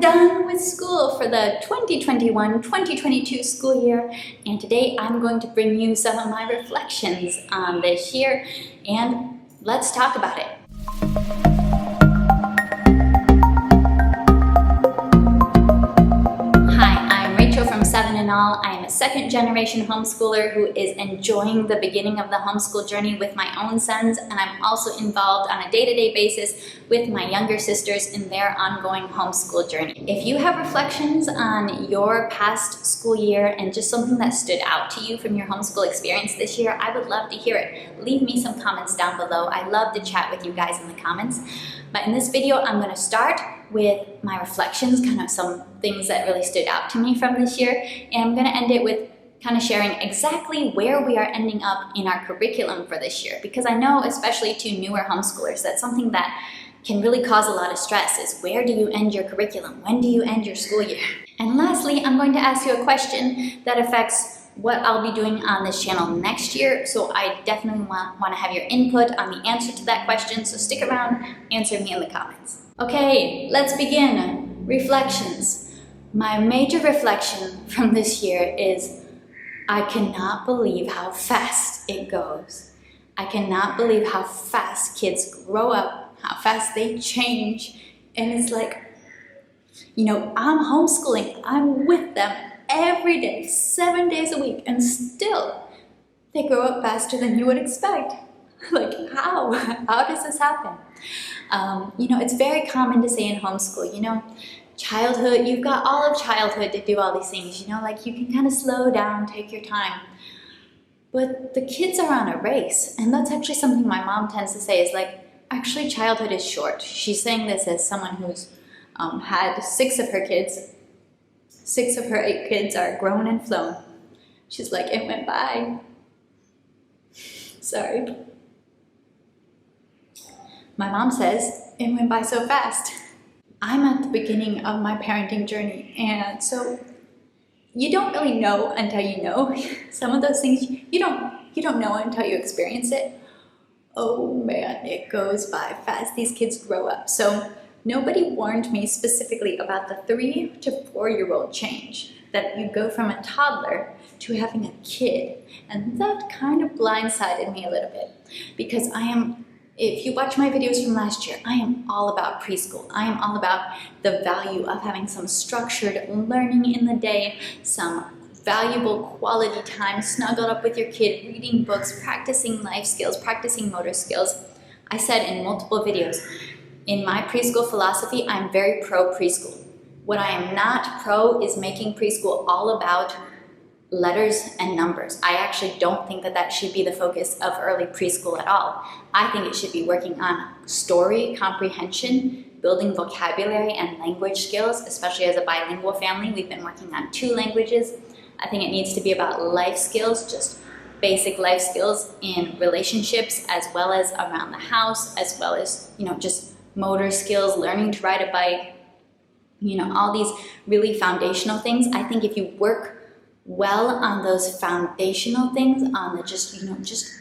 done with school for the 2021-2022 school year, and today I'm going to bring you some of my reflections on this year, and let's talk about it. From 7 and All. I am a second-generation homeschooler who is enjoying the beginning of the homeschool journey with my own sons, and I'm also involved on a day-to-day basis with my younger sisters in their ongoing homeschool journey. If you have reflections on your past school year and just something that stood out to you from your homeschool experience this year, I would love to hear it. Leave me some comments down below. I love to chat with you guys in the comments. But in this video, I'm going to start with my reflections, kind of some things that really stood out to me from this year, and I'm going to end it with kind of sharing exactly where we are ending up in our curriculum for this year, because I know, especially to newer homeschoolers, that's something that can really cause a lot of stress is where do you end your curriculum? When do you end your school year? And lastly, I'm going to ask you a question that affects what I'll be doing on this channel next year, so I definitely want to have your input on the answer to that question, so stick around, answer me in the comments. Okay, let's begin. Reflections. My major reflection from this year is I cannot believe how fast it goes. I cannot believe how fast kids grow up, how fast they change, and it's like, you know, I'm homeschooling, I'm with them every day, 7 days a week, and still they grow up faster than you would expect. Like, how? How does this happen? You know, it's very common to say in homeschool, you know, childhood, you've got all of childhood to do all these things, you know, like you can kind of slow down, take your time. But the kids are on a race, and that's actually something my mom tends to say is like, actually childhood is short. She's saying this as someone who's had 6 of her kids. 6 of her 8 kids are grown and flown. She's like, it went by. Sorry. My mom says, it went by so fast. I'm at the beginning of my parenting journey, and so you don't really know until you know. Some of those things you don't know until you experience it. Oh man, it goes by fast. These kids grow up. So nobody warned me specifically about the 3 to 4-year-old change, that you go from a toddler to having a kid. And that kind of blindsided me a little bit, because if you watch my videos from last year, I am all about preschool. I am all about the value of having some structured learning in the day, some valuable quality time snuggled up with your kid, reading books, practicing life skills, practicing motor skills. I said in multiple videos, in my preschool philosophy, I'm very pro preschool. What I am not pro is making preschool all about letters and numbers. I actually don't think that that should be the focus of early preschool at all. I think it should be working on story comprehension, building vocabulary and language skills, especially as a bilingual family. We've been working on 2 languages. I think it needs to be about life skills, just basic life skills in relationships, as well as around the house, as well as, you know, just motor skills, learning to ride a bike, you know, all these really foundational things. I think if you work well on those foundational things, on the just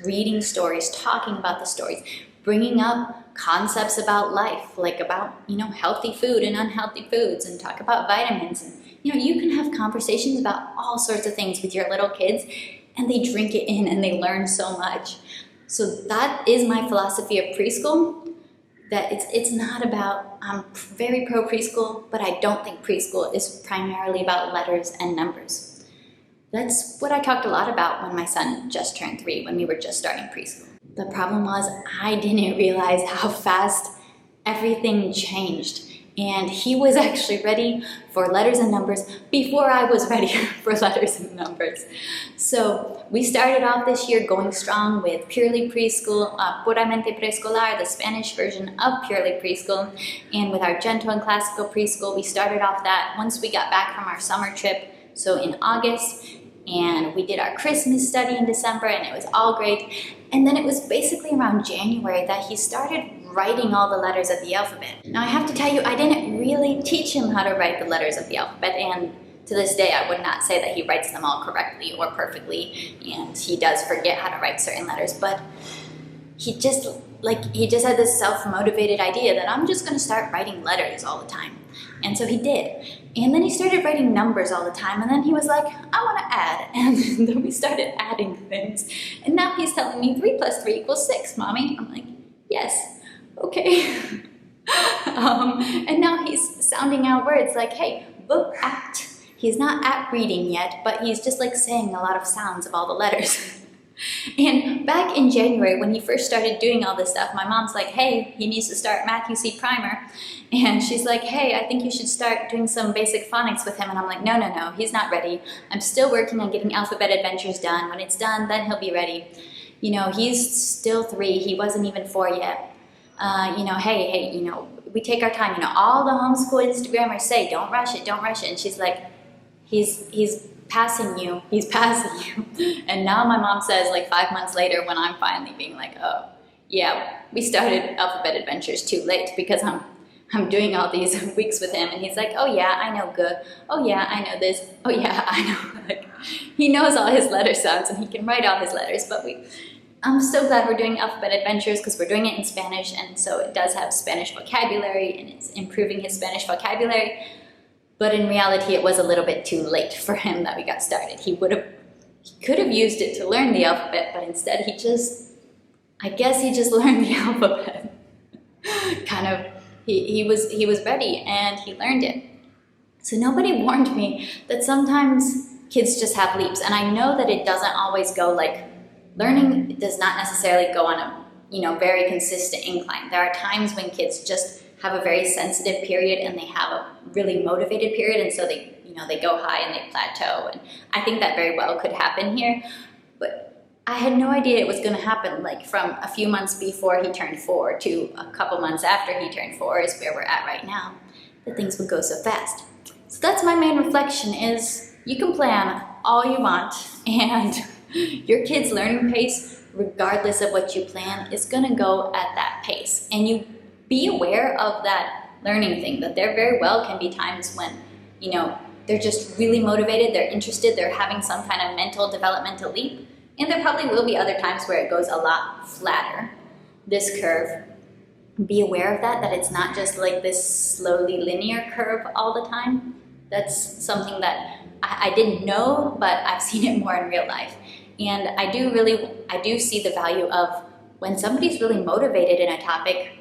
reading stories, talking about the stories, bringing up concepts about life, like about, you know, healthy food and unhealthy foods, and talk about vitamins, and, you know, you can have conversations about all sorts of things with your little kids, and they drink it in and they learn so much. So that is my philosophy of preschool, that it's not about, I'm very pro preschool, but I don't think preschool is primarily about letters and numbers. That's what I talked a lot about when my son just turned 3, when we were just starting preschool. The problem was I didn't realize how fast everything changed. And he was actually ready for letters and numbers before I was ready for letters and numbers. So we started off this year going strong with Purely Preschool, Puramente Preescolar, the Spanish version of Purely Preschool. And with our Gentle and Classical Preschool, we started off that once we got back from our summer trip, so in August. And we did our Christmas study in December, and it was all great. And then it was basically around January that he started writing all the letters of the alphabet. Now I have to tell you, I didn't really teach him how to write the letters of the alphabet, and to this day I would not say that he writes them all correctly or perfectly, and he does forget how to write certain letters, but he just had this self-motivated idea that I'm just going to start writing letters all the time. And so he did. And then he started writing numbers all the time. And then he was like, I want to add. And then we started adding things. And now he's telling me 3 + 3 = 6, Mommy. I'm like, yes, okay. And now he's sounding out words like, hey, book at. He's not at reading yet, but he's just like saying a lot of sounds of all the letters. And back in January, when he first started doing all this stuff, my mom's like, hey, he needs to start Matthew C. Primer. And she's like, hey, I think you should start doing some basic phonics with him. And I'm like, no, he's not ready. I'm still working on getting Alphabet Adventures done. When it's done, then he'll be ready. You know, he's still 3. He wasn't even 4 yet. You know, hey, you know, we take our time. You know, all the homeschool Instagrammers say, don't rush it. And she's like, he's passing you. And now my mom says, like 5 months later, when I'm finally being like, oh, yeah, we started Alphabet Adventures too late because I'm doing all these weeks with him. And he's like, oh yeah, I know good. Oh yeah, I know this. Oh yeah, I know. Like, he knows all his letter sounds and he can write all his letters, but I'm so glad we're doing Alphabet Adventures because we're doing it in Spanish, and so it does have Spanish vocabulary and it's improving his Spanish vocabulary. But in reality, it was a little bit too late for him that we got started. He could have used it to learn the alphabet, but instead I guess he just learned the alphabet. He was ready and he learned it. So nobody warned me that sometimes kids just have leaps, and I know that it doesn't always go like, learning does not necessarily go on a, you know, very consistent incline. There are times when kids just have a very sensitive period and they have a really motivated period, and so they, you know, they go high and they plateau, and I think that very well could happen here. But I had no idea it was going to happen like from a few months before he turned 4 to a couple months after he turned 4 is where we're at right now, that things would go so fast. So that's my main reflection is you can plan all you want, and your kid's learning pace, regardless of what you plan, is going to go at that pace. And you be aware of that learning thing, that there very well can be times when, you know, they're just really motivated, they're interested, they're having some kind of mental developmental leap. And there probably will be other times where it goes a lot flatter, this curve. Be aware of that it's not just like this slowly linear curve all the time. That's something that I didn't know, but I've seen it more in real life. And I do see the value of when somebody's really motivated in a topic,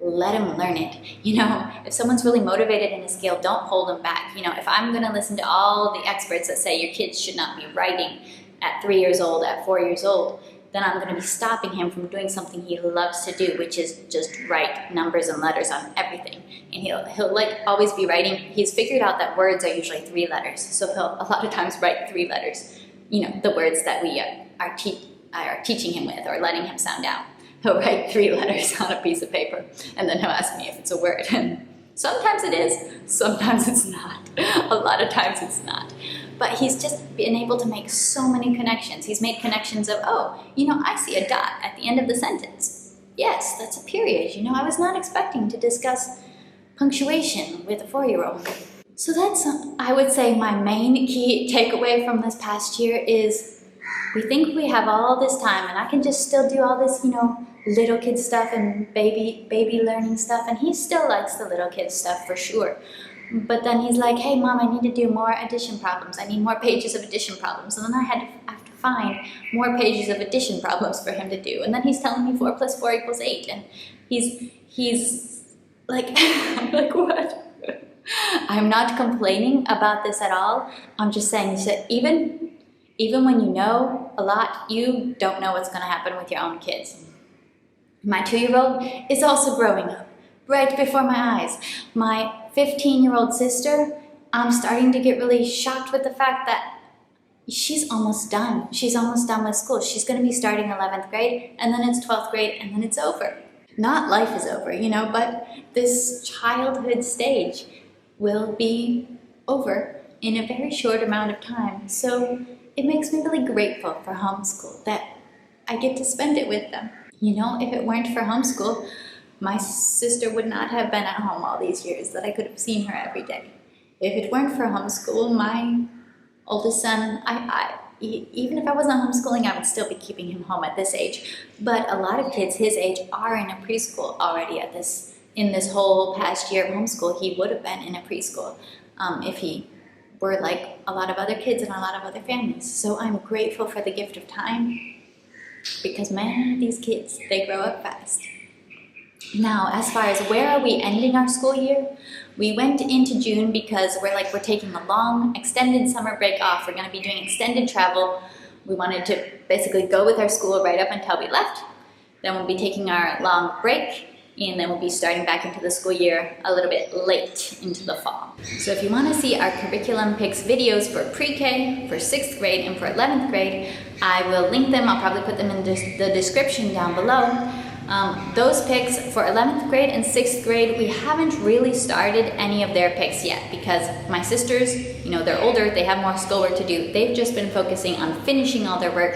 let them learn it. You know, if someone's really motivated in a skill, don't hold them back. You know, if I'm going to listen to all the experts that say your kids should not be writing at 3 years old, at 4 years old, then I'm going to be stopping him from doing something he loves to do, which is just write numbers and letters on everything. And he'll like always be writing. He's figured out that words are usually 3 letters, so he'll a lot of times write 3 letters. You know, the words that we are teaching him with or letting him sound out. He'll write 3 letters on a piece of paper, and then he'll ask me if it's a word. And sometimes it is, sometimes it's not. A lot of times it's not. But he's just been able to make so many connections. He's made connections of, oh, you know, I see a dot at the end of the sentence. Yes, that's a period. You know, I was not expecting to discuss punctuation with a 4-year-old. So that's, I would say, my main key takeaway from this past year is we think we have all this time and I can just still do all this, you know, little kid stuff and baby learning stuff, and he still likes the little kid stuff for sure. But then he's like, hey mom, I need to do more addition problems. I need more pages of addition problems. And then I have to find more pages of addition problems for him to do. And then he's telling me 4 + 4 = 8. And he's like, I'm like, what? I'm not complaining about this at all. I'm just saying that even when you know a lot, you don't know what's going to happen with your own kids. My 2-year-old is also growing up right before my eyes. My 15-year-old sister, I'm starting to get really shocked with the fact that she's almost done. She's almost done with school. She's going to be starting 11th grade, and then it's 12th grade, and then it's over. Not life is over, you know, but this childhood stage will be over in a very short amount of time. So it makes me really grateful for homeschool, that I get to spend it with them. You know, if it weren't for homeschool, my sister would not have been at home all these years, that I could have seen her every day. If it weren't for homeschool, my oldest son, even if I wasn't homeschooling, I would still be keeping him home at this age. But a lot of kids his age are in a preschool already in this whole past year of homeschool. He would have been in a preschool if he were like a lot of other kids in a lot of other families. So I'm grateful for the gift of time, because man, these kids, they grow up fast. Now, as far as where are we ending our school year, we went into June because we're taking a long extended summer break off. We're going to be doing extended travel. We wanted to basically go with our school right up until we left. Then we'll be taking our long break, and then we'll be starting back into the school year a little bit late into the fall. So if you want to see our curriculum picks videos for pre-K, for 6th grade, and for 11th grade, I will link them. I'll probably put them in the description down below. Those picks for 11th grade and 6th grade, we haven't really started any of their picks yet, because my sisters, they're older, they have more schoolwork to do. They've just been focusing on finishing all their work,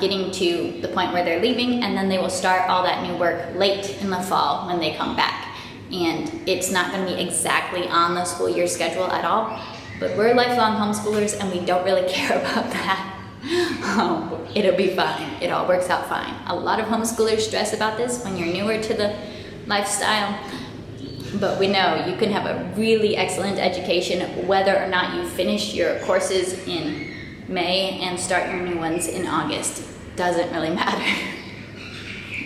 getting to the point where they're leaving, and then they will start all that new work late in the fall when they come back. And it's not going to be exactly on the school year schedule at all, but we're lifelong homeschoolers and we don't really care about that. It'll be fine. It all works out fine. A lot of homeschoolers stress about this when you're newer to the lifestyle, but we know you can have a really excellent education whether or not you finish your courses in May and start your new ones in August. Doesn't really matter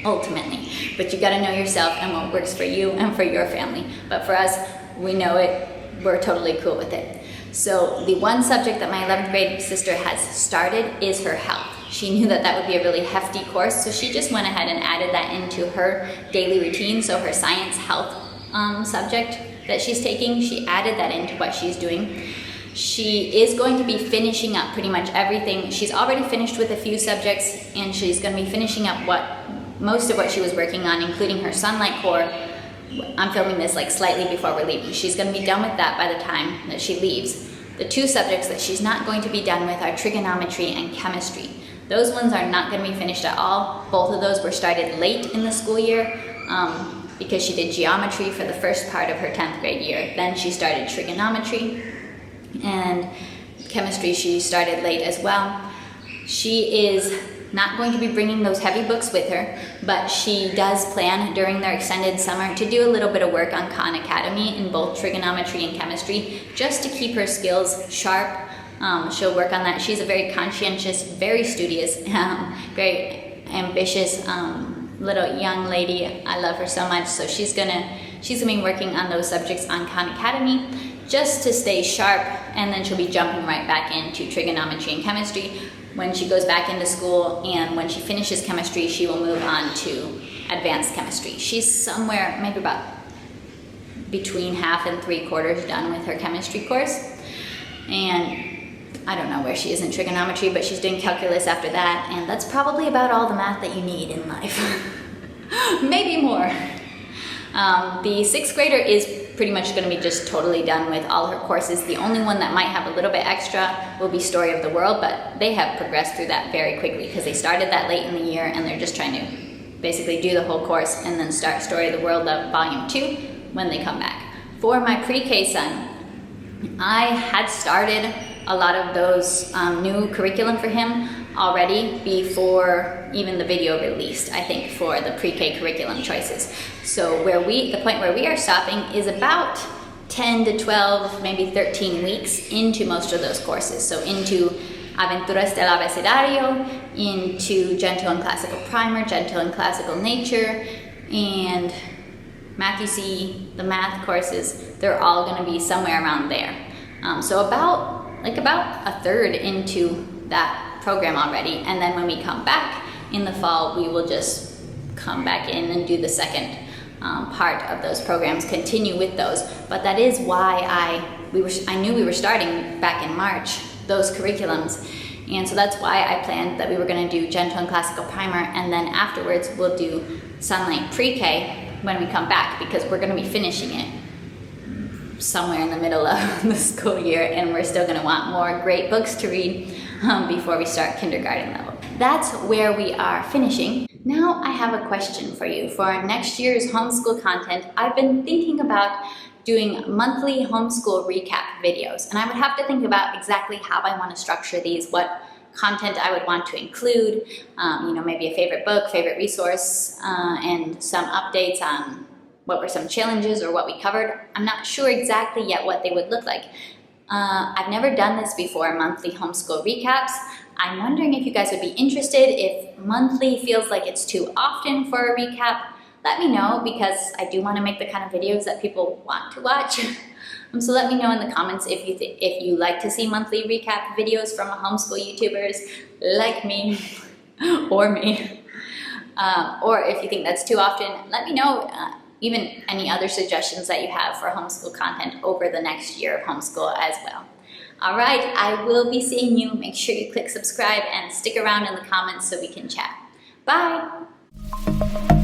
ultimately, but you got to know yourself and what works for you and for your family. But for us, we know it. We're totally cool with it. So the one subject that my 11th grade sister has started is her health. She knew that would be a really hefty course, so she just went ahead and added that into her daily routine. So her science health subject that she's taking, she added that into what she's doing. She is going to be finishing up pretty much everything. She's already finished with a few subjects, and she's going to be finishing up most of what she was working on, including her sunlight core. I'm filming this slightly before we're leaving. She's going to be done with that by the time that she leaves. The two subjects that she's not going to be done with are trigonometry and chemistry. Those ones are not going to be finished at all. Both of those were started late in the school year because she did geometry for the first part of her 10th grade year. Then she started trigonometry, and chemistry she started late as well. She is not going to be bringing those heavy books with her, but she does plan during their extended summer to do a little bit of work on Khan Academy in both trigonometry and chemistry, just to keep her skills sharp. She'll work on that. She's a very conscientious, very studious, very ambitious little young lady. I love her so much. So she's gonna be working on those subjects on Khan Academy just to stay sharp, and then she'll be jumping right back into trigonometry and chemistry when she goes back into school. And when she finishes chemistry, she will move on to advanced chemistry. She's somewhere maybe about between half and 3/4 done with her chemistry course, and I don't know where she is in trigonometry, but she's doing calculus after that, and that's probably about all the math that you need in life. Maybe more. The 6th grader is pretty much going to be just totally done with all her courses. The only one that might have a little bit extra will be Story of the World, but they have progressed through that very quickly because they started that late in the year, and they're just trying to basically do the whole course and then start Story of the World Volume 2 when they come back. For my pre-K son, I had started a lot of those new curriculum for him already before even the video released, I think, for the pre-K curriculum choices. So the point where we are stopping is about 10 to 12, maybe 13 weeks into most of those courses. So into Aventuras del Abecedario, into Gentle and Classical Primer, Gentle and Classical Nature, and Matthew C, the math courses, they're all going to be somewhere around there. So about a third into that program already, and then when we come back in the fall, we will just come back in and do the second part of those programs, continue with those. But that is why I knew we were starting back in March those curriculums, and so that's why I planned that we were going to do Gentle and Classical Primer, and then afterwards we'll do Sunlight Pre-K when we come back, because we're going to be finishing it somewhere in the middle of the school year, and we're still going to want more great books to read before we start kindergarten level. That's where we are finishing. Now I have a question for you. For our next year's homeschool content, I've been thinking about doing monthly homeschool recap videos. And I would have to think about exactly how I want to structure these, what content I would want to include, maybe a favorite book, favorite resource, and some updates on what were some challenges or what we covered. I'm not sure exactly yet what they would look like. I've never done this before, monthly homeschool recaps. I'm wondering if you guys would be interested. If monthly feels like it's too often for a recap, let me know, because I do want to make the kind of videos that people want to watch. So let me know in the comments if you like to see monthly recap videos from homeschool YouTubers like me or me. Or if you think that's too often, let me know even any other suggestions that you have for homeschool content over the next year of homeschool as well. All right, I will be seeing you. Make sure you click subscribe and stick around in the comments so we can chat. Bye.